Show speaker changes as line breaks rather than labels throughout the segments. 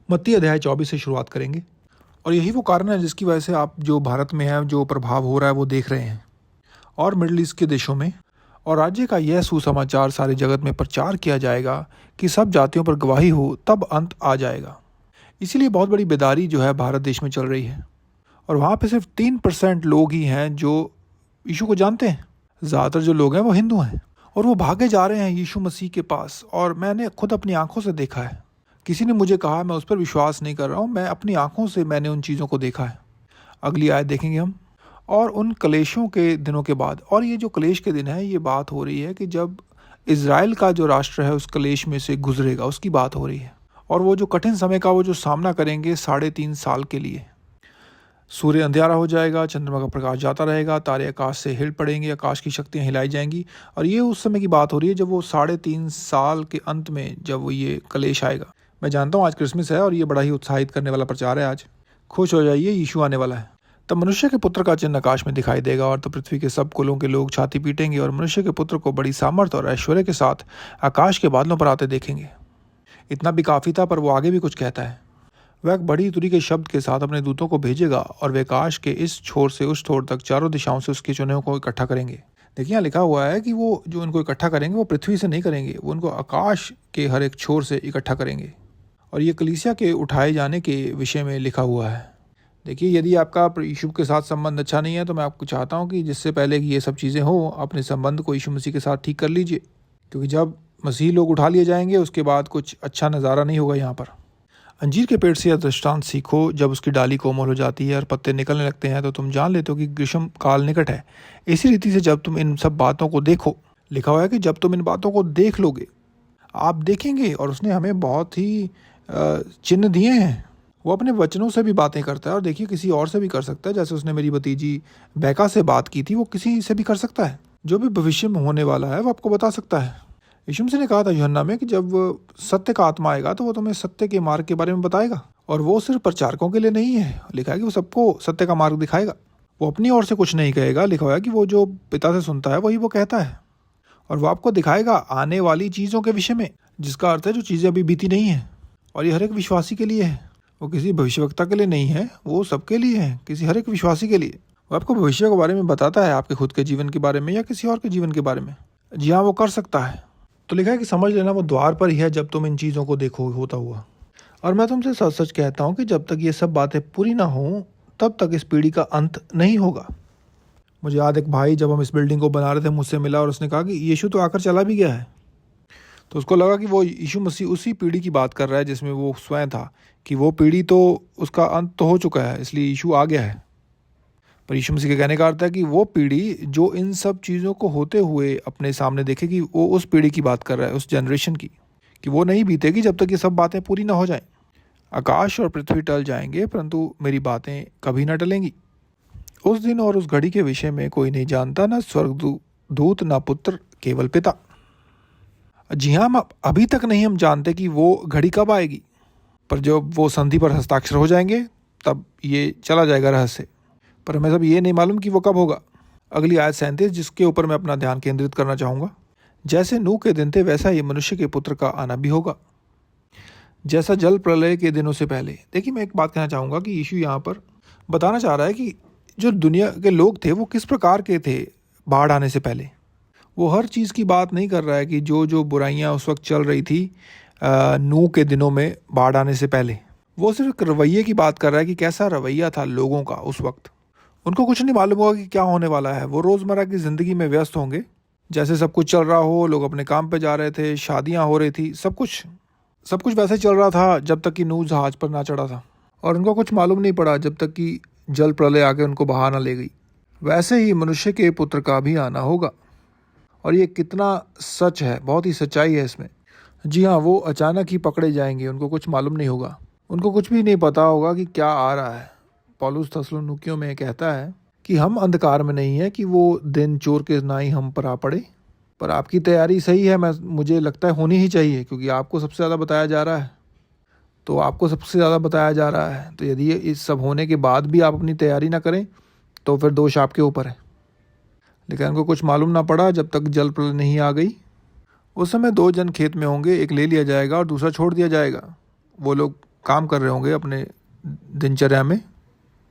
मत्ती अध्याय 24 से शुरुआत करेंगे। और यही वो कारण है जिसकी वजह से आप जो भारत में है जो प्रभाव हो रहा है वो देख रहे हैं, और मिडिल ईस्ट के देशों में। और राज्य का यह सुसमाचार सारे जगत में प्रचार किया जाएगा कि सब जातियों पर गवाही हो, तब अंत आ जाएगा। इसीलिए बहुत बड़ी बेदारी जो है भारत देश में चल रही है। और वहाँ पे सिर्फ 3% लोग ही हैं जो यीशु को जानते हैं। ज़्यादातर जो लोग हैं वो हिंदू हैं, और वो भागे जा रहे हैं यीशु मसीह के पास। और मैंने खुद अपनी आंखों से देखा है। किसी ने मुझे कहा, मैं उस पर विश्वास नहीं कर रहा हूँ, मैं अपनी आंखों से मैंने उन चीज़ों को देखा है। अगली आयत देखेंगे हम। और उन कलेशों के दिनों के बाद, और ये जो कलेश के दिन है, ये बात हो रही है कि जब इज़राइल का जो राष्ट्र है उस कलेश में से गुजरेगा, उसकी बात हो रही है। और वो जो कठिन समय का वो जो सामना करेंगे 3.5 साल के लिए। सूर्य अंधेरा हो जाएगा, चंद्रमा का प्रकाश जाता रहेगा, तारे आकाश से हिल पड़ेंगे, आकाश की शक्तियाँ हिलाई जाएंगी। और ये उस समय की बात हो रही है जब वो 3.5 साल के अंत में जब वो ये कलेश आएगा। मैं जानता हूँ आज क्रिसमस है और ये बड़ा ही उत्साहित करने वाला प्रचार है। आज खुश हो जाइए, यीशु आने वाला है। तब मनुष्य के पुत्र का चिन्ह आकाश में दिखाई देगा, और तब पृथ्वी के सब कुलों के लोग छाती पीटेंगे और मनुष्य के पुत्र को बड़ी सामर्थ और ऐश्वर्य के साथ आकाश के बादलों पर आते देखेंगे। इतना भी काफ़ी था, पर वो आगे भी कुछ कहता है। वह एक बड़ी तुरी के शब्द के साथ अपने दूतों को भेजेगा, और वे आकाश के इस छोर से उस छोर तक चारों दिशाओं से उसके चुने को इकट्ठा करेंगे। देखिए यहाँ लिखा हुआ है कि वो जो उनको इकट्ठा करेंगे वो पृथ्वी से नहीं करेंगे, वो उनको आकाश के हर एक छोर से इकट्ठा करेंगे। और ये कलीसिया के उठाए जाने के विषय में लिखा हुआ है। देखिए, यदि आपका यीशु के साथ संबंध अच्छा नहीं है तो मैं आपको चाहता हूँ कि जिससे पहले कि ये सब चीज़ें हो, अपने संबंध को यीशु मसीह के साथ ठीक कर लीजिए। क्योंकि जब मसीह लोग उठा लिए जाएंगे उसके बाद कुछ अच्छा नज़ारा नहीं होगा यहाँ पर। अंजीर के पेड़ से यह दृष्टांत सीखो, जब उसकी डाली कोमल हो जाती है और पत्ते निकलने लगते हैं तो तुम जान लेते हो कि ग्रीष्म काल निकट है। इसी रीति से जब तुम इन सब बातों को देखो, लिखा हुआ है कि जब तुम इन बातों को देख लोगे, आप देखेंगे। और उसने हमें बहुत ही चिन्ह दिए हैं। वो अपने वचनों से भी बातें करता है, और देखिए किसी और से भी कर सकता है। जैसे उसने मेरी भतीजी बैका से बात की थी, वो किसी से भी कर सकता है। जो भी भविष्य में होने वाला है वो आपको बता सकता है। यीशु मसीह ने कहा था यूहन्ना में कि जब सत्य का आत्मा आएगा तो वो तुम्हें सत्य के मार्ग के बारे में बताएगा। और वो सिर्फ प्रचारकों के लिए नहीं है, लिखा है कि वो सबको सत्य का मार्ग दिखाएगा। वो अपनी ओर से कुछ नहीं कहेगा, लिखा हुआ है कि वो जो पिता से सुनता है वही वो कहता है। और वो आपको दिखाएगा आने वाली चीज़ों के विषय में, जिसका अर्थ है जो चीज़ें अभी बीती नहीं है। और ये हर एक विश्वासी के लिए है, वो किसी भविष्यवक्ता के लिए नहीं है, वो सबके लिए है, किसी हर एक विश्वासी के लिए। वो आपको भविष्य के बारे में बताता है, आपके खुद के जीवन के बारे में या किसी और के जीवन के बारे में। जी हाँ, वो कर सकता है। तो लिखा है कि समझ लेना वो द्वार पर ही है जब तुम इन चीज़ों को देखो होता हुआ। और मैं तुमसे सच सच कहता हूँ कि जब तक ये सब बातें पूरी ना हों तब तक इस पीढ़ी का अंत नहीं होगा। मुझे याद एक भाई जब हम इस बिल्डिंग को बना रहे थे मुझसे मिला, और उसने कहा कि यीशु तो आकर चला भी गया है। तो उसको लगा कि वो यीशु मसीह उसी पीढ़ी की बात कर रहा है जिसमें वो स्वयं था, कि वो पीढ़ी तो उसका अंत तो हो चुका है, इसलिए यीशु आ गया है। पर यीशु मसीह के कहने का अर्थ है कि वो पीढ़ी जो इन सब चीज़ों को होते हुए अपने सामने देखेगी, वो उस पीढ़ी की बात कर रहा है, उस जनरेशन की, कि वो नहीं बीतेगी जब तक ये सब बातें पूरी ना हो जाएं। आकाश और पृथ्वी टल जाएंगे परंतु मेरी बातें कभी ना टलेंगी। उस दिन और उस घड़ी के विषय में कोई नहीं जानता, ना स्वर्गदूत ना पुत्र, केवल पिता। जी हाँ, अभी तक नहीं हम जानते कि वो घड़ी कब आएगी, पर जब वो संधि पर हस्ताक्षर हो जाएंगे तब ये चला जाएगा रहस्य। पर हमें सब ये नहीं मालूम कि वो कब होगा। अगली आयत 37, जिसके ऊपर मैं अपना ध्यान केंद्रित करना चाहूँगा। जैसे नूह के दिन थे वैसा ही मनुष्य के पुत्र का आना भी होगा, जैसा जल प्रलय के दिनों से पहले। देखिए, मैं एक बात कहना चाहूँगा कि यीशु यहाँ पर बताना चाह रहा है कि जो दुनिया के लोग थे वो किस प्रकार के थे बाढ़ आने से पहले। वो हर चीज़ की बात नहीं कर रहा है कि जो जो बुराइयाँ उस वक्त चल रही थी नूह के दिनों में बाढ़ आने से पहले। वो सिर्फ रवैये की बात कर रहा है कि कैसा रवैया था लोगों का उस वक्त। उनको कुछ नहीं मालूम होगा कि क्या होने वाला है। वो रोज़मर्रा की ज़िंदगी में व्यस्त होंगे, जैसे सब कुछ चल रहा हो, लोग अपने काम पे जा रहे थे, शादियां हो रही थी, सब कुछ वैसे चल रहा था जब तक कि नूह जहाज पर ना चढ़ा था। और उनको कुछ मालूम नहीं पड़ा जब तक कि जल प्रलय आके उनको बहा ना ले गई। वैसे ही मनुष्य के पुत्र का भी आना होगा। और ये कितना सच है, बहुत ही सच्चाई है इसमें। जी हाँ, वो अचानक ही पकड़े जाएंगे, उनको कुछ मालूम नहीं होगा, उनको कुछ भी नहीं पता होगा कि क्या आ रहा है। पौलुस थस्सलुनीकियों में कहता है कि हम अंधकार में नहीं है कि वो दिन चोर के नाई हम पर आ पड़े। पर आपकी तैयारी सही है, मुझे लगता है होनी ही चाहिए, क्योंकि आपको सबसे ज़्यादा बताया जा रहा है। तो आपको सबसे ज़्यादा बताया जा रहा है, तो यदि इस सब होने के बाद भी आप अपनी तैयारी ना करें तो फिर दोष आपके ऊपर है। लेकिन उनको कुछ मालूम ना पड़ा जब तक जल प्रलय नहीं आ गई। उस समय 2 जन खेत में होंगे, एक ले लिया जाएगा और दूसरा छोड़ दिया जाएगा। वो लोग काम कर रहे होंगे अपने दिनचर्या में,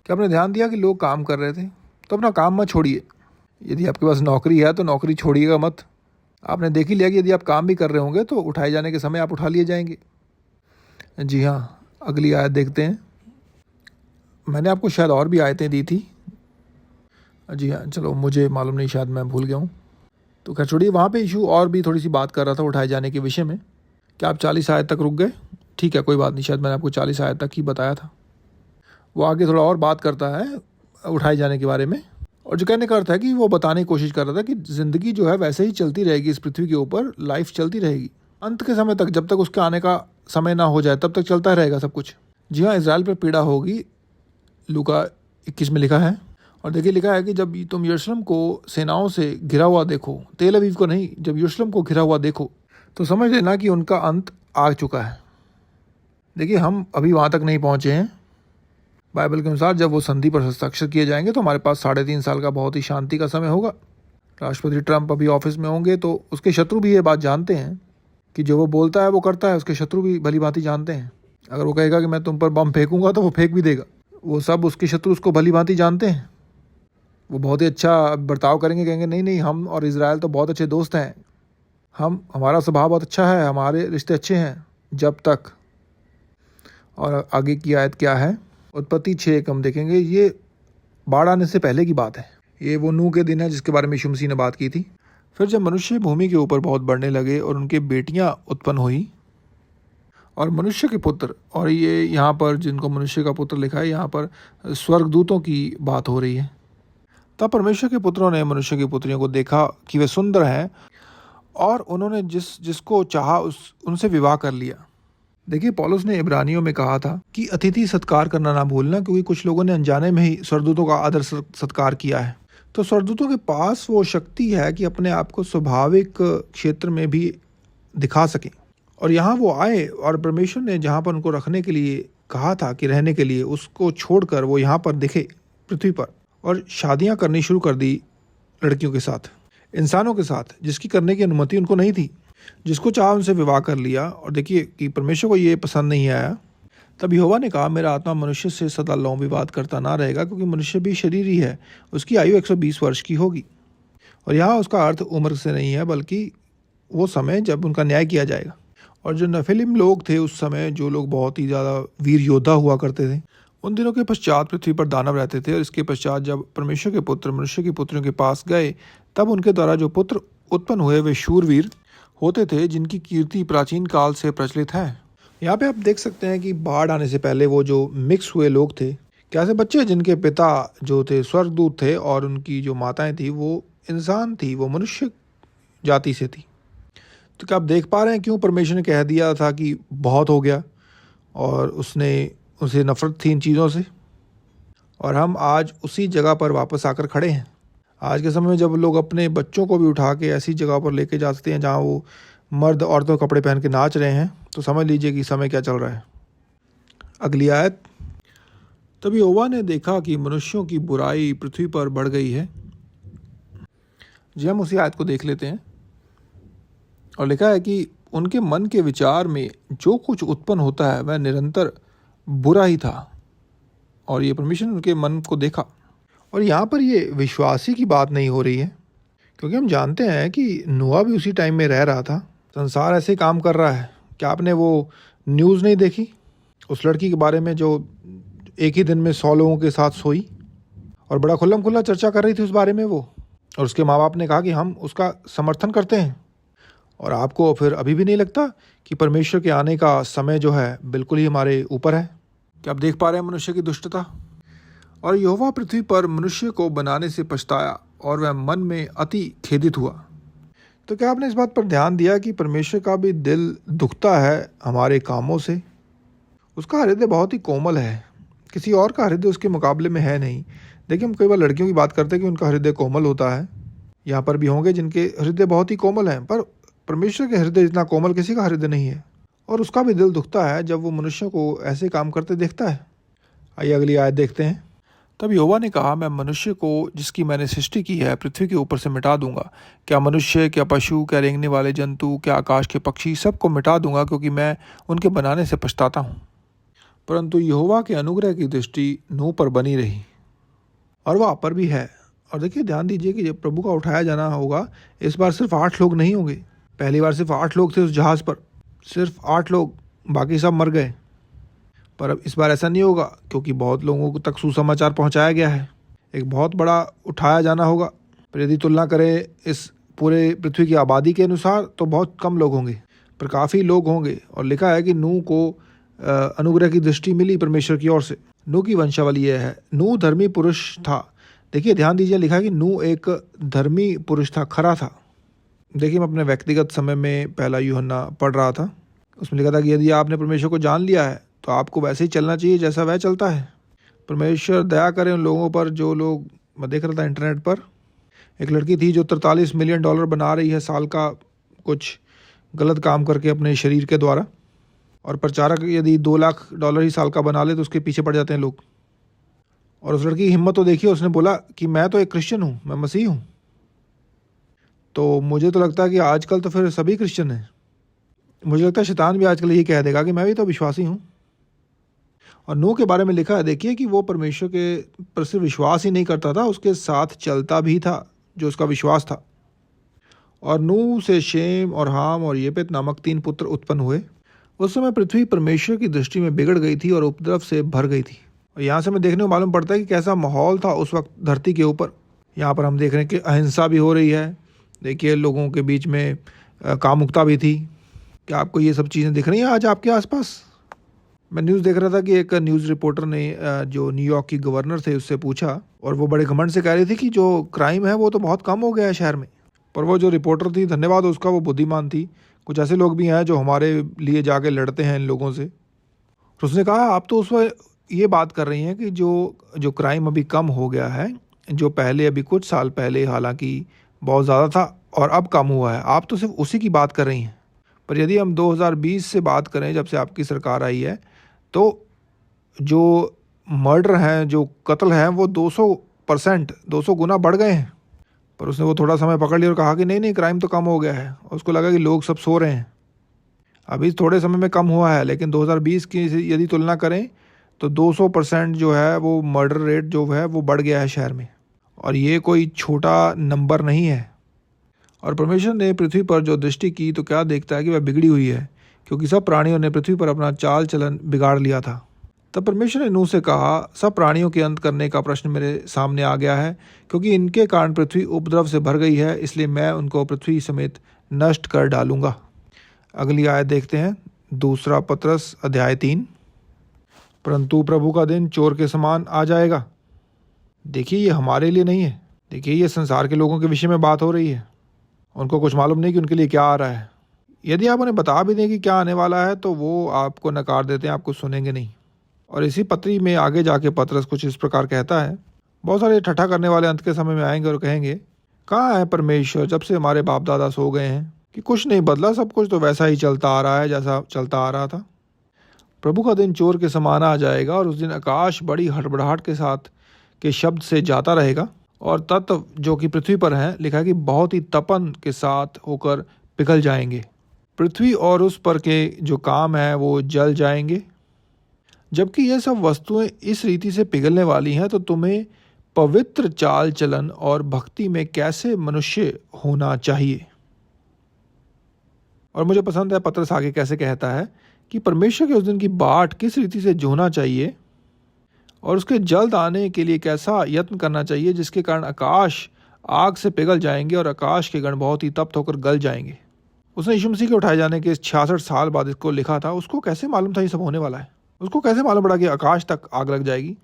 क्या आपने ध्यान दिया कि लोग काम कर रहे थे? तो अपना काम मत छोड़िए। यदि आपके पास नौकरी है तो नौकरी छोड़िएगा मत। आपने देख ही लिया कि यदि आप काम भी कर रहे होंगे तो उठाए जाने के समय आप उठा लिए जाएंगे। जी हाँ, अगली आयत देखते हैं। मैंने आपको शायद और भी आयतें दी थी। जी हाँ, चलो मुझे मालूम नहीं, शायद मैं भूल गया हूँ। तो खैर छोड़िए, वहाँ पे इशू और भी थोड़ी सी बात कर रहा था उठाए जाने के विषय में। क्या आप 40 आयत तक रुक गए? ठीक है, कोई बात नहीं, शायद मैंने आपको 40 आयत तक ही बताया था। वो आगे थोड़ा और बात करता है उठाए जाने के बारे में, और जो कहने का अर्थ है कि वो बताने की कोशिश कर रहा था कि ज़िंदगी जो है वैसे ही चलती रहेगी इस पृथ्वी के ऊपर, लाइफ चलती रहेगी अंत के समय तक, जब तक उसके आने का समय ना हो जाए तब तक चलता रहेगा सब कुछ। जी हाँ, इजराइल पर पीड़ा होगी, लूका 21 में लिखा है। और देखिए लिखा है कि जब तुम यरूशलेम को सेनाओं से घिरा हुआ देखो, तेल अवीव को नहीं, जब यरूशलेम को घिरा हुआ देखो तो समझ लेना कि उनका अंत आ चुका है। देखिए हम अभी वहाँ तक नहीं पहुँचे हैं। बाइबल के अनुसार जब वो संधि पर हस्ताक्षर किए जाएंगे तो हमारे पास 3.5 साल का बहुत ही शांति का समय होगा। राष्ट्रपति ट्रंप अभी ऑफिस में होंगे तो उसके शत्रु भी ये बात जानते हैं कि जो वो बोलता है वो करता है। उसके शत्रु भी भली भांति जानते हैं। अगर वो कहेगा कि मैं तुम पर बम फेंकूंगा तो वो फेंक भी देगा। वो सब उसके शत्रु उसको भली भांति जानते हैं। वो बहुत ही अच्छा बर्ताव करेंगे, कहेंगे नहीं नहीं, हम और इजराइल तो बहुत अच्छे दोस्त हैं, हमारा स्वभाव बहुत अच्छा है, हमारे रिश्ते अच्छे हैं जब तक। और आगे की आयत क्या है? उत्पत्ति 6 हम देखेंगे। ये बाढ़ आने से पहले की बात है। ये वो नूह के दिन है जिसके बारे में यीशु मसीह ने बात की थी। फिर जब मनुष्य भूमि के ऊपर बहुत बढ़ने लगे और उनके बेटियां उत्पन्न हुई और मनुष्य के पुत्र, और ये यहाँ पर जिनको मनुष्य का पुत्र लिखा है यहाँ पर स्वर्गदूतों की बात हो रही है। तब परमेश्वर के पुत्रों ने मनुष्य की पुत्रियों को देखा कि वे सुंदर हैं और उन्होंने जिसको चाहा उनसे विवाह कर लिया। देखिए पौलुस ने इब्रानियों में कहा था कि अतिथि सत्कार करना ना भूलना, क्योंकि कुछ लोगों ने अनजाने में ही स्वर्गदूतों का आदर सत्कार किया है। तो स्वर्गदूतों के पास वो शक्ति है कि अपने आप को स्वाभाविक क्षेत्र में भी दिखा सकें। और यहाँ वो आए और परमेश्वर ने जहाँ पर उनको रखने के लिए कहा था कि रहने के लिए, उसको छोड़कर वो यहाँ पर दिखे पृथ्वी पर और शादियाँ करनी शुरू कर दी लड़कियों के साथ, इंसानों के साथ, जिसकी करने की अनुमति उनको नहीं थी। जिसको चाहा उनसे विवाह कर लिया। और देखिए कि परमेश्वर को ये पसंद नहीं आया। तब यहोवा ने कहा, मेरा आत्मा मनुष्य से सदा लौं विवाद करता ना रहेगा, क्योंकि मनुष्य भी शरीर ही है, उसकी आयु 120 वर्ष की होगी। और यहाँ उसका अर्थ उम्र से नहीं है, बल्कि वो समय जब उनका न्याय किया जाएगा। और जो नफिलिम लोग थे उस समय, जो लोग बहुत ही ज़्यादा वीर योद्धा हुआ करते थे, उन दिनों के पश्चात पृथ्वी पर दानव रहते थे। और इसके पश्चात जब परमेश्वर के पुत्र मनुष्य की पुत्रियों के पास गए, तब उनके द्वारा जो पुत्र उत्पन्न हुए वे शूरवीर होते थे, जिनकी कीर्ति प्राचीन काल से प्रचलित है। यहाँ पे आप देख सकते हैं कि बाढ़ आने से पहले वो जो मिक्स हुए लोग थे, क्या ऐसे बच्चे जिनके पिता जो थे स्वर्गदूत थे और उनकी जो माताएं थी वो इंसान थी, वो मनुष्य जाति से थी। तो क्या आप देख पा रहे हैं क्यों परमेश्वर ने कह दिया था कि बहुत हो गया, और उसे नफरत थी इन चीज़ों से। और हम आज उसी जगह पर वापस आकर खड़े हैं। आज के समय में जब लोग अपने बच्चों को भी उठा के ऐसी जगह पर लेके जाते हैं जहाँ वो मर्द औरतों कपड़े पहन के नाच रहे हैं, तो समझ लीजिए कि समय क्या चल रहा है। अगली आयत। तब यहोवा ने देखा कि मनुष्यों की बुराई पृथ्वी पर बढ़ गई है। जी, हम उसी आयत को देख लेते हैं। और लिखा है कि उनके मन के विचार में जो कुछ उत्पन्न होता है वह निरंतर बुरा ही था। और ये परमेश्वर ने उनके मन को देखा। और यहाँ पर ये विश्वासी की बात नहीं हो रही है, क्योंकि हम जानते हैं कि नूह भी उसी टाइम में रह रहा था। संसार ऐसे काम कर रहा है। क्या आपने वो न्यूज़ नहीं देखी उस लड़की के बारे में जो एक ही दिन में 100 लोगों के साथ सोई, और बड़ा खुल्लम खुल्ला चर्चा कर रही थी उस बारे में वो। और उसके माँ बाप ने कहा कि हम उसका समर्थन करते हैं। और आपको फिर अभी भी नहीं लगता कि परमेश्वर के आने का समय जो है बिल्कुल ही हमारे ऊपर है? क्या आप देख पा रहे हैं मनुष्य की दुष्टता? और यहोवा पृथ्वी पर मनुष्य को बनाने से पछताया और वह मन में अति खेदित हुआ। तो क्या आपने इस बात पर ध्यान दिया कि परमेश्वर का भी दिल दुखता है हमारे कामों से? उसका हृदय बहुत ही कोमल है, किसी और का हृदय उसके मुकाबले में है नहीं। देखिए हम कई बार लड़कियों की बात करते हैं कि उनका हृदय कोमल होता है। यहाँ पर भी होंगे जिनके हृदय बहुत ही कोमल हैं, पर परमेश्वर के हृदय इतना कोमल किसी का हृदय नहीं है। और उसका भी दिल दुखता है जब वो मनुष्यों को ऐसे काम करते देखता है। आइए अगली आयत देखते हैं। तब यहोवा ने कहा, मैं मनुष्य को जिसकी मैंने सृष्टि की है पृथ्वी के ऊपर से मिटा दूंगा। क्या मनुष्य, क्या पशु, क्या रेंगने वाले जंतु, क्या आकाश के पक्षी, सबको मिटा दूंगा, क्योंकि मैं उनके बनाने से पछताता हूँ। परंतु यहोवा के अनुग्रह की दृष्टि नूह पर बनी रही और वह आप पर भी है। और देखिए, ध्यान दीजिए कि जब प्रभु का उठाया जाना होगा, इस बार सिर्फ 8 लोग नहीं होंगे। पहली बार सिर्फ 8 लोग थे उस जहाज़ पर, सिर्फ 8 लोग, बाकी सब मर गए। पर अब इस बार ऐसा नहीं होगा, क्योंकि बहुत लोगों तक सुसमाचार पहुंचाया गया है। एक बहुत बड़ा उठाया जाना होगा। पर यदि तुलना करें इस पूरे पृथ्वी की आबादी के अनुसार तो बहुत कम लोग होंगे, पर काफ़ी लोग होंगे। और लिखा है कि नूह को अनुग्रह की दृष्टि मिली परमेश्वर की ओर से। नूह की वंशावली यह है। नूह धर्मी पुरुष था। देखिए, ध्यान दीजिए, लिखा है कि नूह एक धर्मी पुरुष था, खरा था। देखिए, मैं अपने व्यक्तिगत समय में पहला यूहन्ना पढ़ रहा था। उसमें लिखा था कि यदि आपने परमेश्वर को जान लिया है तो आपको वैसे ही चलना चाहिए जैसा वह चलता है। परमेश्वर दया करें उन लोगों पर जो लोग, मैं देख रहा था इंटरनेट पर, एक लड़की थी जो $43 मिलियन बना रही है साल का, कुछ गलत काम करके अपने शरीर के द्वारा। और प्रचारक यदि $2 लाख ही साल का बना ले तो उसके पीछे पड़ जाते हैं लोग। और उस लड़की की हिम्मत तो देखिए, उसने बोला कि मैं तो एक क्रिश्चियन हूँ, मैं मसीह हूँ। तो मुझे तो लगता है कि आजकल तो फिर सभी क्रिश्चियन हैं। मुझे लगता है शैतान भी आजकल यही कह देगा कि मैं भी तो विश्वासी हूँ। और नूह के बारे में लिखा है, देखिए, कि वो परमेश्वर के पर सिर्फ विश्वास ही नहीं करता था, उसके साथ चलता भी था, जो उसका विश्वास था। और नूह से शेम और हाम और येपेत नामक 3 पुत्र उत्पन्न हुए। उस समय पृथ्वी परमेश्वर की दृष्टि में बिगड़ गई थी और उपद्रव से भर गई थी। और यहाँ से हमें देखने को मालूम पड़ता है कि कैसा माहौल था उस वक्त धरती के ऊपर। यहाँ पर हम देख रहे हैं कि अहिंसा भी हो रही है। देखिए, लोगों के बीच में कामुकता भी थी। क्या आपको ये सब चीज़ें दिख रही हैं आज आपके आसपास? मैं न्यूज़ देख रहा था कि एक न्यूज़ रिपोर्टर ने जो न्यूयॉर्क की गवर्नर थे उससे पूछा, और वो बड़े घमंड से कह रही थी कि जो क्राइम है वो तो बहुत कम हो गया है शहर में। पर वो जो रिपोर्टर थी, धन्यवाद उसका, वो बुद्धिमान थी। कुछ ऐसे लोग भी हैं जो हमारे लिए जाके लड़ते हैं इन लोगों से। तो उसने कहा, आप तो उस वक्त ये बात कर रही हैं कि जो क्राइम अभी कम हो गया है, जो पहले अभी कुछ साल पहले हालांकि बहुत ज़्यादा था और अब कम हुआ है, आप तो सिर्फ उसी की बात कर रही हैं। पर यदि हम 2020 से बात करें, जब से आपकी सरकार आई है, तो जो मर्डर हैं, जो कत्ल हैं, वो 200% 200 गुना बढ़ गए हैं। पर उसने वो थोड़ा समय पकड़ लिया और कहा कि नहीं नहीं, क्राइम तो कम हो गया है। और उसको लगा कि लोग सब सो रहे हैं। अभी थोड़े समय में कम हुआ है, लेकिन 2020 की यदि तुलना करें तो 200% जो है वो मर्डर रेट जो है वो बढ़ गया है शहर में। और ये कोई छोटा नंबर नहीं है। और परमेश्वर ने पृथ्वी पर जो दृष्टि की तो क्या देखता है कि वह बिगड़ी हुई है, क्योंकि सब प्राणियों ने पृथ्वी पर अपना चाल चलन बिगाड़ लिया था। तब परमेश्वर ने नूह से कहा, सब प्राणियों के अंत करने का प्रश्न मेरे सामने आ गया है, क्योंकि इनके कारण पृथ्वी उपद्रव से भर गई है, इसलिए मैं उनको पृथ्वी समेत नष्ट कर डालूंगा। अगली आयत देखते हैं, 2 पतरस अध्याय 3। परंतु प्रभु का दिन चोर के समान आ जाएगा। देखिए, ये हमारे लिए नहीं है। देखिए, ये संसार के लोगों के विषय में बात हो रही है। उनको कुछ मालूम नहीं कि उनके लिए क्या आ रहा है। यदि आप उन्हें बता भी दें कि क्या आने वाला है तो वो आपको नकार देते हैं, आपको सुनेंगे नहीं। और इसी पत्री में आगे जाके पतरस कुछ इस प्रकार कहता है, बहुत सारे ठट्ठा करने वाले अंत के समय में आएंगे और कहेंगे, कहाँ है परमेश्वर जब से हमारे बाप दादा सो गए हैं, कि कुछ नहीं बदला, सब कुछ तो वैसा ही चलता आ रहा है जैसा चलता आ रहा था। प्रभु का दिन चोर के समान आ जाएगा, और उस दिन आकाश बड़ी हड़बड़ाहट के साथ के शब्द से जाता रहेगा, और तत्व जो कि पृथ्वी पर हैं, लिखा है कि बहुत ही तपन के साथ होकर पिघल जाएंगे। पृथ्वी और उस पर के जो काम है वो जल जाएंगे। जबकि ये सब वस्तुएं इस रीति से पिघलने वाली हैं, तो तुम्हें पवित्र चाल चलन और भक्ति में कैसे मनुष्य होना चाहिए। और मुझे पसंद है पतरस आगे कैसे कहता है कि परमेश्वर के उस दिन की बाट किस रीति से जोना चाहिए और उसके जल्द आने के लिए कैसा यत्न करना चाहिए, जिसके कारण आकाश आग से पिघल जाएंगे और आकाश के गण बहुत ही तप्त होकर गल जाएंगे। उसने यीशु मसीह के उठाए जाने के 66 साल बाद इसको लिखा था। उसको कैसे मालूम था ये सब होने वाला है? उसको कैसे मालूम पड़ा कि आकाश तक आग लग जाएगी?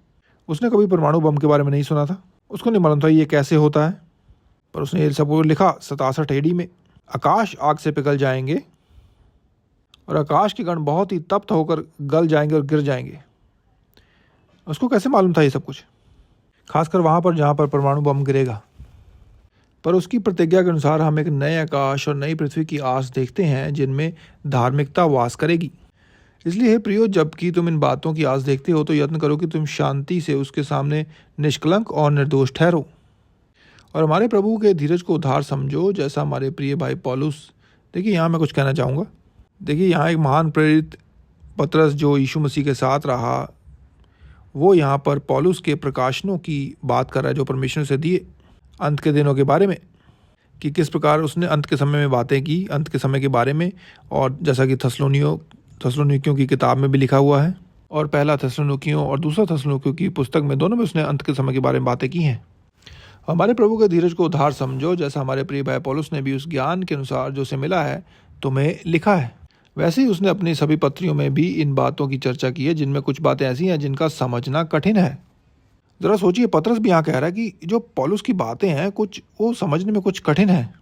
उसने कभी परमाणु बम के बारे में नहीं सुना था। उसको नहीं मालूम था ये कैसे होता है। पर उसने ये सब लिखा 67 AD में, आकाश आग से पिघल जाएंगे और आकाश के गण बहुत ही तप्त होकर गल जाएंगे और गिर जाएंगे। उसको कैसे मालूम था ये सब कुछ? खासकर वहाँ पर जहाँ पर परमाणु बम गिरेगा। पर उसकी प्रतिज्ञा के अनुसार हम एक नए आकाश और नई पृथ्वी की आस देखते हैं जिनमें धार्मिकता वास करेगी। इसलिए हे प्रियो, जबकि तुम इन बातों की आस देखते हो तो यत्न करो कि तुम शांति से उसके सामने निष्कलंक और निर्दोष ठहरो और हमारे प्रभु के धीरज को उधार समझो, जैसा हमारे प्रिय भाई पौलुस। देखिए, यहाँ मैं कुछ कहना चाहूँगा। देखिए, यहाँ एक महान प्रेरित पतरस जो यीशु मसीह के साथ रहा, वो यहाँ पर पौलुस के प्रकाशनों की बात कर रहा है जो परमेश्वर से दिए अंत के दिनों के बारे में, कि किस प्रकार उसने अंत के समय में बातें की, अंत के समय के बारे में। और जैसा कि थस्सलुनीकियों की किताब में भी लिखा हुआ है, और पहला थस्सलुनीकियों और दूसरा थस्सलुनीकियों की पुस्तक में, दोनों में उसने अंत के समय के बारे में बातें की हैं। हमारे प्रभु के धीरज को उधार समझो, जैसा हमारे प्रिय भाई पौलुस ने भी उस ज्ञान के अनुसार जो उसे मिला है तुम्हें लिखा है, वैसे ही उसने अपनी सभी पत्रियों में भी इन बातों की चर्चा की है, जिनमें कुछ बातें ऐसी हैं जिनका समझना कठिन है। ज़रा सोचिए, पतरस भी यहाँ कह रहा है कि जो पौलुस की बातें हैं कुछ वो समझने में कुछ कठिन है,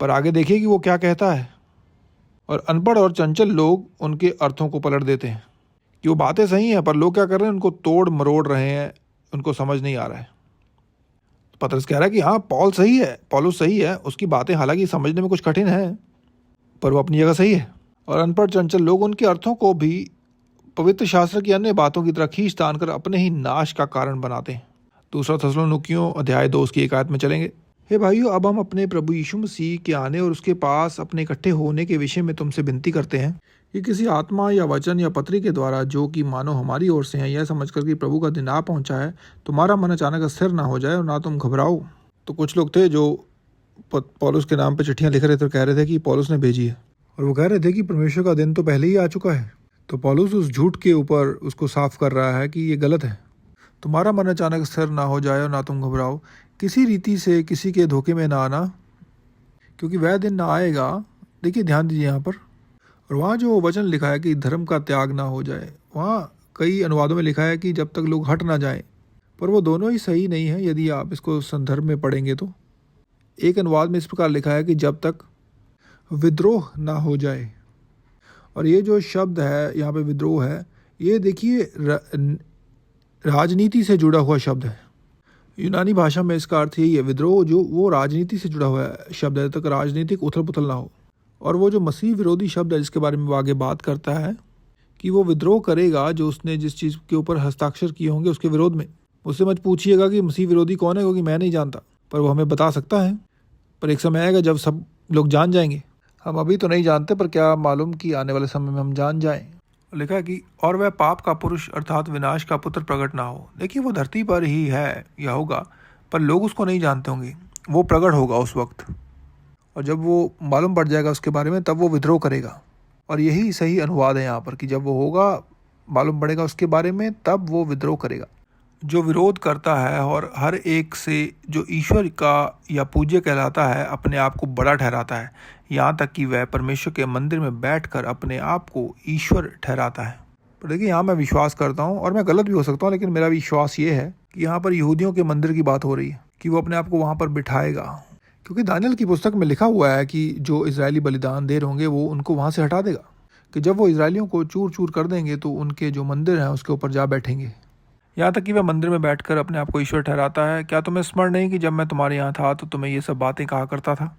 पर आगे देखिए कि वो क्या कहता है। और अनपढ़ और चंचल लोग उनके अर्थों को पलट देते हैं कि वो बातें सही हैं, पर लोग क्या कर रहे हैं, उनको तोड़ मरोड़ रहे हैं, उनको समझ नहीं आ रहा है। पतरस कह रहा है कि हाँ, पौलुस सही है, उसकी बातें हालांकि समझने में कुछ कठिन है, पर वो अपनी जगह सही है। और अनपढ़ चंचल लोग उनके अर्थों को भी पवित्र शास्त्र की अन्य बातों की तरह खींच तान कर अपने ही नाश का कारण बनाते हैं। दूसरा थस्सलुनीकियों अध्याय 2 की 1 आयत में चलेंगे। हे भाइयों, अब हम अपने प्रभु यीशु मसीह के आने और उसके पास अपने इकट्ठे होने के विषय में तुमसे विनती करते हैं कि किसी आत्मा या वचन या पत्री के द्वारा, जो कि मानो हमारी ओर से है, यह समझकर कि प्रभु का दिन आ पहुंचा है, तुम्हारा मन अचानक स्थिर ना हो जाए और ना तुम घबराओ। तो कुछ लोग थे जो पौलुस के नाम पर चिट्ठियाँ लिख रहे थे और कह रहे थे कि पौलुस ने भेजी है, और वो कह रहे थे कि परमेश्वर का दिन तो पहले ही आ चुका है। तो पौलुस उस झूठ के ऊपर उसको साफ कर रहा है कि ये गलत है। तुम्हारा मन अचानक स्थिर ना हो जाए और ना तुम घबराओ, किसी रीति से किसी के धोखे में ना आना, क्योंकि वह दिन ना आएगा। देखिए, ध्यान दीजिए यहाँ पर। और वहाँ जो वचन लिखा है कि धर्म का त्याग ना हो जाए, वहाँ कई अनुवादों में लिखा है कि जब तक लोग हट ना जाए, पर वो दोनों ही सही नहीं है यदि आप इसको संदर्भ में पढ़ेंगे तो। एक अनुवाद में इस प्रकार लिखा है कि जब तक विद्रोह ना हो जाए। और ये जो शब्द है यहाँ पे विद्रोह है, ये देखिए राजनीति से जुड़ा हुआ शब्द है। यूनानी भाषा में इसका अर्थ यही है, विद्रोह जो वो राजनीति से जुड़ा हुआ शब्द है, तक राजनीतिक उथल पुथल ना हो। और वो जो मसीह विरोधी शब्द है जिसके बारे में वो आगे बात करता है कि वो विद्रोह करेगा जो उसने जिस चीज़ के ऊपर हस्ताक्षर किए होंगे उसके विरोध में। उससे मत पूछिएगा कि मसीह विरोधी कौन है, क्योंकि मैं नहीं जानता, पर वो हमें बता सकता है। पर एक समय आएगा जब सब लोग जान जाएंगे। हम अभी तो नहीं जानते, पर क्या मालूम कि आने वाले समय में हम जान जाएं। लिखा है कि और वह पाप का पुरुष अर्थात विनाश का पुत्र प्रकट ना हो। देखिए, वो धरती पर ही है या होगा, पर लोग उसको नहीं जानते होंगे। वो प्रकट होगा उस वक्त, और जब वो मालूम पड़ जाएगा उसके बारे में, तब वो विद्रोह करेगा। और यही सही अनुवाद है यहाँ पर कि जब वो होगा, मालूम पड़ेगा उसके बारे में, तब वो विद्रोह करेगा। जो विरोध करता है और हर एक से जो ईश्वर का या पूज्य कहलाता है अपने आप को बड़ा ठहराता है, यहाँ तक कि वह परमेश्वर के मंदिर में बैठकर अपने आप को ईश्वर ठहराता है। पर देखिए, यहाँ मैं विश्वास करता हूँ, और मैं गलत भी हो सकता हूँ, लेकिन मेरा विश्वास ये है कि यहाँ पर यहूदियों के मंदिर की बात हो रही है कि वो अपने आप को वहाँ पर बिठाएगा। क्योंकि दानियल की पुस्तक में लिखा हुआ है कि जो इजरायली बलिदान दे होंगे वो उनको वहाँ से हटा देगा, कि जब वो इजरायलियों को चूर चूर कर देंगे तो उनके जो मंदिर हैं उसके ऊपर जा बैठेंगे। यहाँ तक कि वह मंदिर में बैठकर अपने आप को ईश्वर ठहराता है। क्या तुम्हें स्मरण नहीं कि जब मैं तुम्हारे यहाँ था तो तुम्हें ये सब बातें कहा करता था?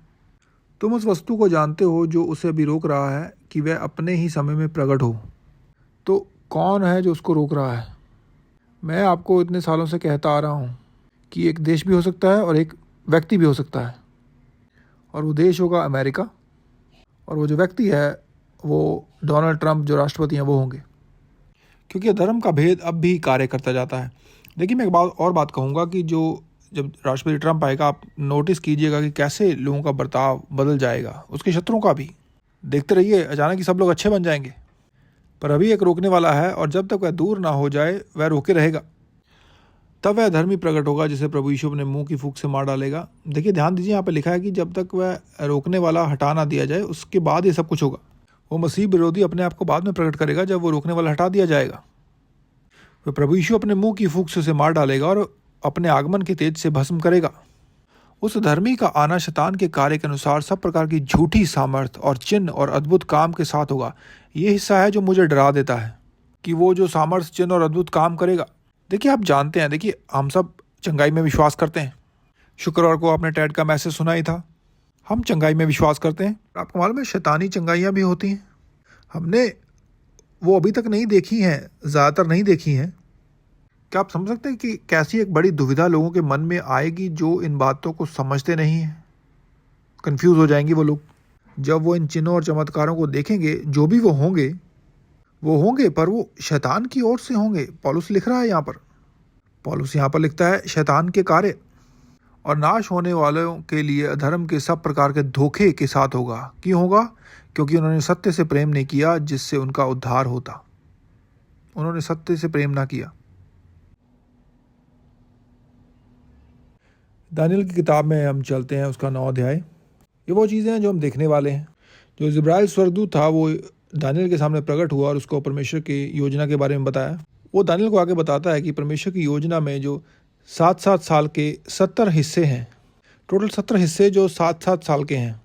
तुम उस वस्तु को जानते हो जो उसे अभी रोक रहा है कि वह अपने ही समय में प्रकट हो। तो कौन है जो उसको रोक रहा है? मैं आपको इतने सालों से कहता आ रहा हूँ कि एक देश भी हो सकता है और एक व्यक्ति भी हो सकता है, और वो देश होगा अमेरिका, और वो जो व्यक्ति है वो डोनाल्ड ट्रंप जो राष्ट्रपति हैं वो होंगे, क्योंकि धर्म का भेद अब भी कार्य करता जाता है। देखिए, मैं एक बात कहूँगा कि जब राष्ट्रपति ट्रंप आएगा, आप नोटिस कीजिएगा कि कैसे लोगों का बर्ताव बदल जाएगा, उसके शत्रुओं का भी। देखते रहिए, अचानक ही सब लोग अच्छे बन जाएंगे। पर अभी एक रोकने वाला है, और जब तक वह दूर ना हो जाए वह रोके रहेगा। तब वह धर्मी प्रकट होगा जिसे प्रभु यीशु अपने मुंह की फूंक से मार डालेगा। देखिए, ध्यान दीजिए, यहाँ पर लिखा है कि जब तक वह रोकने वाला हटा ना दिया जाए, उसके बाद ये सब कुछ होगा। वो मसीह विरोधी अपने आप को बाद में प्रकट करेगा जब वो रोकने वाला हटा दिया जाएगा। वह प्रभु यीशु अपने मुंह की फूंक से उसे मार डालेगा और अपने आगमन के तेज से भस्म करेगा। उस धर्मी का आना शैतान के कार्य के अनुसार सब प्रकार की झूठी सामर्थ और चिन्ह और अद्भुत काम के साथ होगा। ये हिस्सा है जो मुझे डरा देता है कि वो जो सामर्थ, चिन्ह और अद्भुत काम करेगा। देखिए, आप जानते हैं, देखिए, हम सब चंगाई में विश्वास करते हैं। शुक्रवार को आपने टैड का मैसेज सुना ही था। हम चंगाई में विश्वास करते हैं। आपको मालूम है शैतानी चंगाइयाँ भी होती हैं। हमने वो अभी तक नहीं देखी हैं, ज़्यादातर नहीं देखी हैं। क्या आप समझ सकते हैं कि कैसी एक बड़ी दुविधा लोगों के मन में आएगी जो इन बातों को समझते नहीं हैं? कन्फ्यूज़ हो जाएंगे वो लोग जब वो इन चिन्हों और चमत्कारों को देखेंगे, जो भी वो होंगे, वो होंगे पर वो शैतान की ओर से होंगे। पौलुस लिख रहा है यहाँ पर, पौलुस यहाँ पर लिखता है शैतान के कार्य, और नाश होने वालों के लिए अधर्म के सब प्रकार के धोखे के साथ होगा। क्यों होगा? क्योंकि उन्होंने सत्य से प्रेम नहीं किया जिससे उनका उद्धार होता। उन्होंने सत्य से प्रेम ना किया। दानियल की किताब में हम चलते हैं, उसका 9 अध्याय। ये वो चीज़ें हैं जो हम देखने वाले हैं। जो जिब्राइल स्वर्गदूत था वो दानियल के सामने प्रकट हुआ और उसको परमेश्वर की योजना के बारे में बताया। वो दानियल को आगे बताता है कि परमेश्वर की योजना में जो 7-7 साल के 70 हिस्से हैं, टोटल 70 हिस्से जो 7-7 साल के हैं,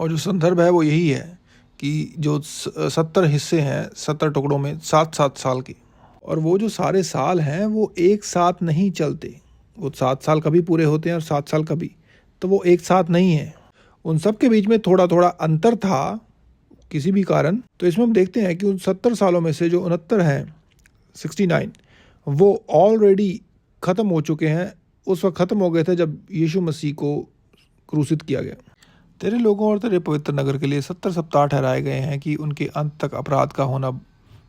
और जो संदर्भ है वो यही है कि जो 70 हिस्से हैं 70 टुकड़ों में 7-7 साल के, और वो जो सारे साल हैं वो एक साथ नहीं चलते। वो 7 साल कभी पूरे होते हैं और 7 साल कभी, तो वो एक साथ नहीं है। उन सब के बीच में थोड़ा थोड़ा अंतर था किसी भी कारण। तो इसमें हम देखते हैं कि उन 70 सालों में से जो 69 हैं, 69, वो ऑलरेडी ख़त्म हो चुके हैं। उस वक्त ख़त्म हो गए थे जब यीशु मसीह को क्रूसित किया गया। तेरे लोगों और तेरे पवित्र नगर के लिए 70 सप्ताह ठहराए गए हैं कि उनके अंत तक अपराध का होना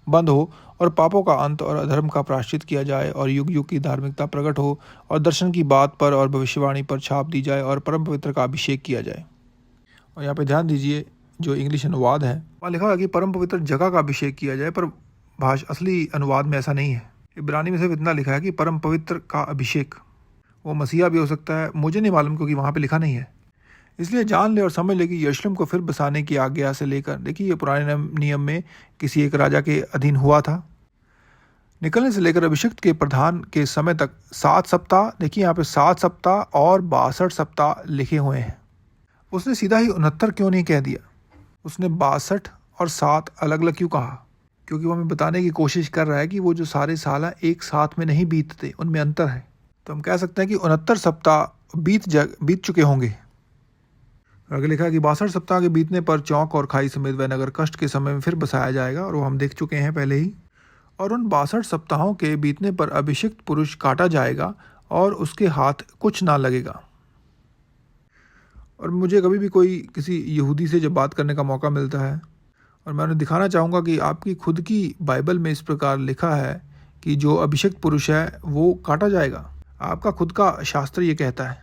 बंद हो और पापों का अंत और अधर्म का प्रायश्चित किया जाए और युग युग की धार्मिकता प्रकट हो और दर्शन की बात पर और भविष्यवाणी पर छाप दी जाए और परम पवित्र का अभिषेक किया जाए। और यहाँ पे ध्यान दीजिए, जो इंग्लिश अनुवाद है वहाँ लिखा है कि परम पवित्र जगह का अभिषेक किया जाए, पर असली अनुवाद में ऐसा नहीं है। इब्रानी में सिर्फ इतना लिखा है कि परम पवित्र का अभिषेक। वो मसीहा भी हो सकता है, मुझे नहीं मालूम, क्योंकि वहाँ पे लिखा नहीं है। इसलिए जान ले और समझ ले कि यरूशलेम को फिर बसाने की आज्ञा से लेकर, देखिए ये पुराने नियम में किसी एक राजा के अधीन हुआ था, निकलने से लेकर अभिषिक्त के प्रधान के समय तक 7 सप्ताह। देखिए यहाँ पे 7 सप्ताह और 62 सप्ताह लिखे हुए हैं। उसने सीधा ही 69 क्यों नहीं कह दिया? उसने 62 और 7 अलग अलग क्यों कहा? क्योंकि वो हमें बताने की कोशिश कर रहा है कि वो जो सारे साल हैं एक साथ में नहीं बीतते, उनमें अंतर है। तो हम कह सकते हैं कि 69 सप्ताह बीत चुके होंगे। आगे लिखा है कि 62 सप्ताह के बीतने पर चौक और खाई समेत वह नगर कष्ट के समय में फिर बसाया जाएगा, और वो हम देख चुके हैं पहले ही। और उन 62 सप्ताहों के बीतने पर अभिषिक्त पुरुष काटा जाएगा और उसके हाथ कुछ ना लगेगा। और मुझे कभी भी कोई किसी यहूदी से जब बात करने का मौका मिलता है, और मैं उन्हें दिखाना चाहूँगा कि आपकी खुद की बाइबल में इस प्रकार लिखा है कि जो अभिषिक्त पुरुष है वो काटा जाएगा। आपका खुद का शास्त्र ये कहता है।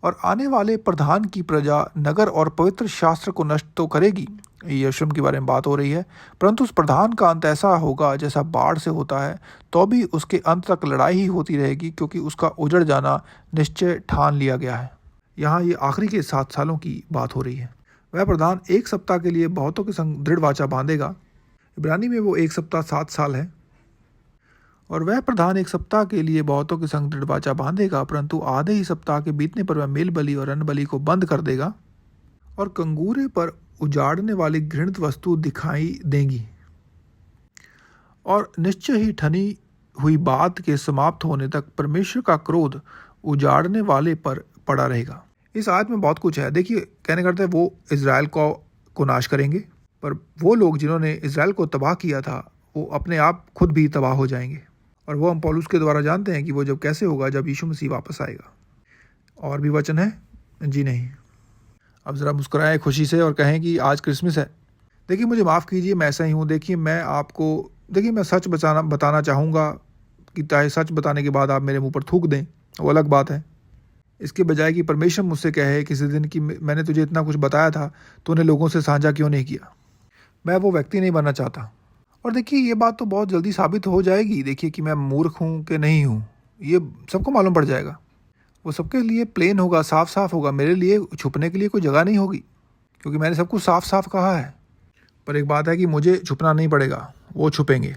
और आने वाले प्रधान की प्रजा नगर और पवित्र शास्त्र को नष्ट तो करेगी, यरूशलेम के बारे में बात हो रही है, परंतु उस प्रधान का अंत ऐसा होगा जैसा बाढ़ से होता है, तो भी उसके अंत तक लड़ाई ही होती रहेगी, क्योंकि उसका उजड़ जाना निश्चय ठान लिया गया है। यहाँ ये आखिरी के 7 सालों की बात हो रही है। वह प्रधान 1 सप्ताह के लिए बहुतों के संग दृढ़ वाचा बांधेगा। इब्रानी में वो 1 सप्ताह 7 साल है। और वह प्रधान 1 सप्ताह के लिए बहुतों के संग दृढ़ वाचा बांधेगा, परंतु आधे ही सप्ताह के बीतने पर वह मेल बलि और अन्न बलि को बंद कर देगा, और कंगूरे पर उजाड़ने वाली घृणित वस्तु दिखाई देंगी। और निश्चय ही ठनी हुई बात के समाप्त होने तक परमेश्वर का क्रोध उजाड़ने वाले पर पड़ा रहेगा। इस आयत में बहुत कुछ है। देखिए, कहने करते हैं वो इजराइल को नाश करेंगे, पर वो लोग जिन्होंने इजराइल को तबाह किया था वो अपने आप खुद भी तबाह हो जाएंगे। और वो हम पौलुस के द्वारा जानते हैं कि वो जब कैसे होगा, जब यीशु मसीह वापस आएगा। और भी वचन है? जी नहीं। अब ज़रा मुस्कुराएं खुशी से और कहें कि आज क्रिसमस है। देखिए, मुझे माफ़ कीजिए, मैं ऐसा ही हूँ। देखिए, मैं सच बताना चाहूँगा कि चाहे सच बताने के बाद आप मेरे मुंह पर थूक दें, वो अलग बात है। इसके बजाय कि परमेश्वर मुझसे कहे किसी दिन कि मैंने तुझे इतना कुछ बताया था, तो उन्हें लोगों से साझा क्यों नहीं किया। मैं वो व्यक्ति नहीं बनना चाहता। और देखिए, ये बात तो बहुत जल्दी साबित हो जाएगी। देखिए कि मैं मूर्ख हूँ कि नहीं हूँ, ये सबको मालूम पड़ जाएगा। वो सबके लिए प्लेन होगा, साफ साफ होगा। मेरे लिए छुपने के लिए कोई जगह नहीं होगी, क्योंकि मैंने सब कुछ साफ साफ कहा है। पर एक बात है कि मुझे छुपना नहीं पड़ेगा, वो छुपेंगे।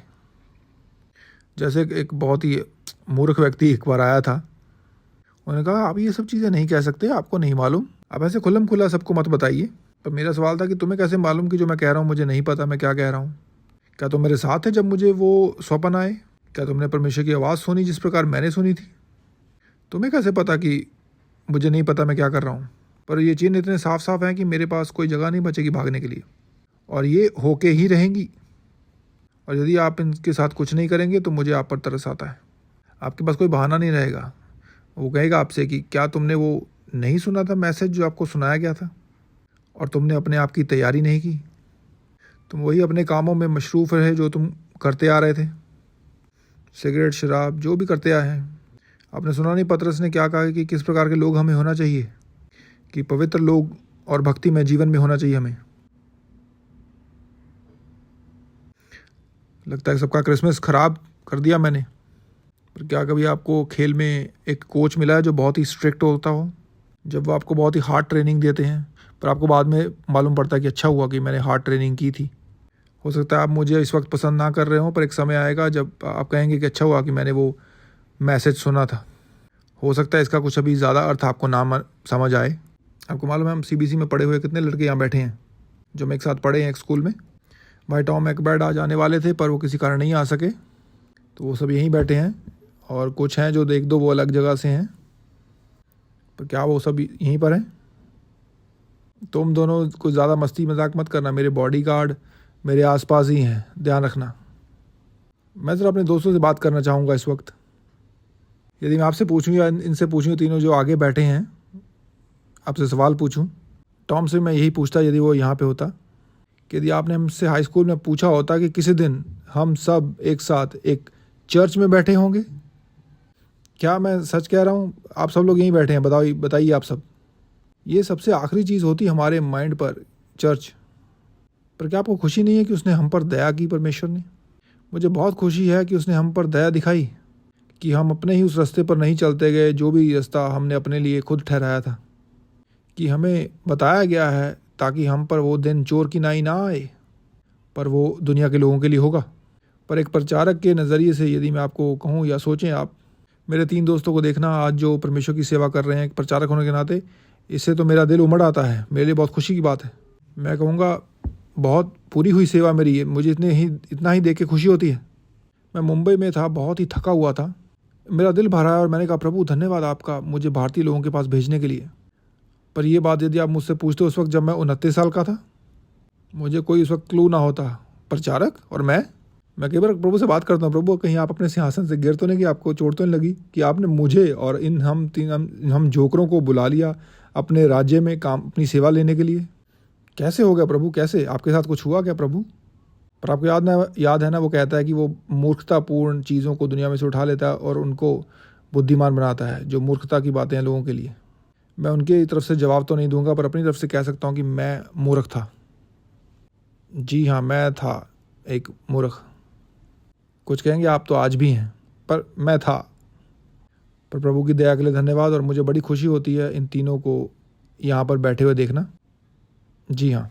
जैसे एक बहुत ही मूर्ख व्यक्ति एक बार आया था, उन्होंने कहा आप ये सब चीज़ें नहीं कह सकते, आपको नहीं मालूम, आप ऐसे खुल्लम खुल्ला सबको मत बताइए। पर मेरा सवाल था कि तुम्हें कैसे मालूम कि जो मैं कह रहा हूँ मुझे नहीं पता मैं क्या कह रहा हूँ? क्या तुम मेरे साथ है जब मुझे वो स्वप्न आए? क्या तुमने परमेश्वर की आवाज़ सुनी जिस प्रकार मैंने सुनी थी? तुम्हें कैसे पता कि मुझे नहीं पता मैं क्या कर रहा हूँ? पर ये चिन्ह इतने साफ साफ हैं कि मेरे पास कोई जगह नहीं बचेगी भागने के लिए, और ये होके ही रहेंगी। और यदि आप इनके साथ कुछ नहीं करेंगे तो मुझे आप पर तरस आता है। आपके पास कोई बहाना नहीं रहेगा। वो कहेगा आपसे कि क्या तुमने वो नहीं सुना था मैसेज जो आपको सुनाया गया था, और तुमने अपने आप की तैयारी नहीं की? तुम वही अपने कामों में मशरूफ़ रहे जो तुम करते आ रहे थे, सिगरेट शराब जो भी करते आए हैं। आपने सुना नहीं पतरस ने क्या कहा कि किस प्रकार के लोग हमें होना चाहिए, कि पवित्र लोग और भक्ति में जीवन में होना चाहिए हमें। लगता है सबका क्रिसमस ख़राब कर दिया मैंने। पर क्या कभी आपको खेल में एक कोच मिला है जो बहुत ही स्ट्रिक्ट होता हो, जब वो आपको बहुत ही हार्ड ट्रेनिंग देते हैं, पर आपको बाद में मालूम पड़ता है कि अच्छा हुआ कि मैंने हार्ड ट्रेनिंग की थी। हो सकता है आप मुझे इस वक्त पसंद ना कर रहे हो, पर एक समय आएगा जब आप कहेंगे कि अच्छा हुआ कि मैंने वो मैसेज सुना था। हो सकता है इसका कुछ अभी ज़्यादा अर्थ आपको ना समझ आए। आपको मालूम है हम CBSE में पढ़े हुए कितने लड़के यहाँ बैठे हैं जो हम एक साथ पढ़े हैं एक स्कूल में। भाई टॉम एकबर्ड आज आने वाले थे पर वो किसी कारण नहीं आ सके, तो वो सब यहीं बैठे हैं। और कुछ हैं जो देख दो वो अलग जगह से हैं, पर क्या वो सब यहीं पर हैं। तुम दोनों कुछ ज़्यादा मस्ती मजाक मत करना, मेरे बॉडीगार्ड मेरे आसपास ही हैं, ध्यान रखना। मैं सिर्फ अपने दोस्तों से बात करना चाहूँगा इस वक्त। यदि मैं आपसे पूछूँ या इनसे पूछूँ, तीनों जो आगे बैठे हैं, आपसे सवाल पूछूँ, टॉम से मैं यही पूछता यदि वो यहाँ पे होता, कि यदि आपने हमसे हाई स्कूल में पूछा होता कि किसी दिन हम सब एक साथ एक चर्च में बैठे होंगे, क्या मैं सच कह रहा हूँ? आप सब लोग यहीं बैठे हैं, बताइए आप सब। ये सबसे आखिरी चीज़ होती हमारे माइंड पर, चर्च। पर क्या आपको खुशी नहीं है कि उसने हम पर दया की, परमेश्वर ने? मुझे बहुत खुशी है कि उसने हम पर दया दिखाई, कि हम अपने ही उस रास्ते पर नहीं चलते गए जो भी रास्ता हमने अपने लिए खुद ठहराया था, कि हमें बताया गया है ताकि हम पर वो दिन चोर की नाई ना आए, पर वो दुनिया के लोगों के लिए होगा। पर एक प्रचारक के नज़रिए से यदि मैं आपको कहूँ या सोचें आप, मेरे 3 दोस्तों को देखना आज जो परमेश्वर की सेवा कर रहे हैं एक प्रचारक होने के नाते, इससे तो मेरा दिल उमड़ आता है। मेरे लिए बहुत खुशी की बात है। मैं कहूँगा बहुत पूरी हुई सेवा मेरी है, मुझे इतना ही देख के खुशी होती है। मैं मुंबई में था, बहुत ही थका हुआ था, मेरा दिल भरा है और मैंने कहा प्रभु धन्यवाद आपका मुझे भारतीय लोगों के पास भेजने के लिए। पर ये बात यदि आप मुझसे पूछते उस वक्त जब मैं 29 साल का था, मुझे कोई उस वक्त क्लू ना होता। प्रचारक और मैं कई बार प्रभु से बात करता हूँ, प्रभु कहीं आप अपने सिंहासन से गिर तो नहीं, कि आपको चोट तो नहीं लगी, कि आपने मुझे और इन हम जोकरों को बुला लिया अपने राज्य में काम अपनी सेवा लेने के लिए। कैसे हो गया प्रभु? कैसे? आपके साथ कुछ हुआ क्या प्रभु? पर आपको याद है ना वो कहता है कि वो मूर्खतापूर्ण चीज़ों को दुनिया में से उठा लेता है और उनको बुद्धिमान बनाता है, जो मूर्खता की बातें हैं लोगों के लिए। मैं उनकी तरफ से जवाब तो नहीं दूंगा, पर अपनी तरफ से कह सकता हूँ कि मैं मूर्ख था। जी हाँ, मैं था एक मूर्ख। कुछ कहेंगे आप तो आज भी हैं, पर मैं था। पर प्रभु की दया के लिए धन्यवाद, और मुझे बड़ी खुशी होती है इन तीनों को यहाँ पर बैठे हुए देखना। जी हाँ।